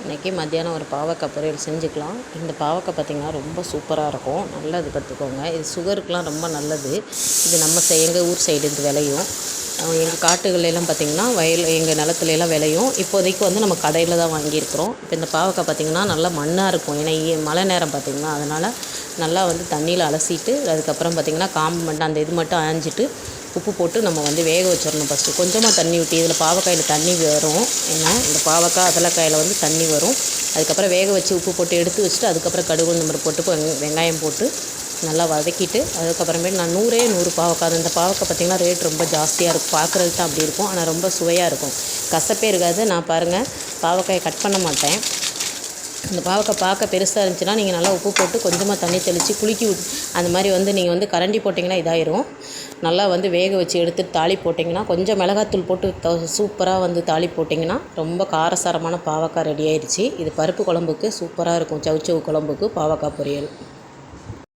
இன்றைக்கி மத்தியானம் ஒரு பாவக்காய் பொரியல் செஞ்சுக்கலாம். இந்த பாவக்காய் பார்த்திங்கன்னா ரொம்ப சூப்பராக இருக்கும். நல்லா இது கற்றுக்கோங்க. இது சுகருக்கெலாம் ரொம்ப நல்லது. இது நம்ம எங்கள் ஊர் சைடு இது விளையும். எங்கள் காட்டுகளெல்லாம் பார்த்திங்கன்னா எங்கள் நிலத்துலலாம் விளையும். இப்போதைக்கு வந்து நம்ம கடையில் தான் வாங்கியிருக்கிறோம். இப்போ இந்த பாவக்காய் பார்த்திங்கன்னா நல்லா மண்ணாக இருக்கும். ஏன்னா மழை நேரம் பார்த்திங்கன்னா அதனால் நல்லா வந்து தண்ணியில் அலசிட்டு அதுக்கப்புறம் பார்த்திங்கன்னா காம்பு மட்டும் அந்த இது மட்டும் ஆஞ்சிட்டு உப்பு போட்டு நம்ம வந்து வேக வச்சிடணும். ஃபஸ்ட்டு கொஞ்சமாக தண்ணி ஊற்றி இதில் பாவக்காயில் தண்ணி வரும். ஏன்னா இந்த பாவக்காய் அதலக்காயில் வந்து தண்ணி வரும். அதுக்கப்புறம் வேக வச்சு உப்பு போட்டு எடுத்து வச்சுட்டு அதுக்கப்புறம் கடுகு உளுந்தம்பருப்பு போட்டு வெங்காயம் போட்டு நல்லா வதக்கிட்டு அதுக்கப்புறமேட்டு நான் 100 பாவக்காய். இந்த பாவக்காய் பார்த்திங்கன்னா ரேட் ரொம்ப ஜாஸ்தியாக இருக்கும். பார்க்குறதுக்கு தான் அப்படி இருக்கும். ஆனால் ரொம்ப சுவையாக இருக்கும். கசப்பே இருக்காது. நான் பாருங்கள் பாவக்காயை கட் பண்ண மாட்டேன். இந்த பாவக்காய் பார்க்க பெருசாக இருந்துச்சுன்னா நீங்கள் நல்லா உப்பு போட்டு கொஞ்சமாக தண்ணி தெளித்து அந்த மாதிரி வந்து நீங்கள் வந்து கரண்டி போட்டிங்கன்னா இதாயிரும். நல்லா வந்து வேக வச்சு எடுத்துட்டு தாளி போட்டிங்கன்னா கொஞ்சம் மிளகாத்தூள் போட்டு சூப்பராக வந்து தாளி போட்டிங்கன்னா ரொம்ப காரசாரமான பாவக்காய் ரெடி ஆயிடுச்சு. இது பருப்பு குழம்புக்கு சூப்பராக இருக்கும். சவுச்சவு குழம்புக்கு பாவக்காய் பொரியல்.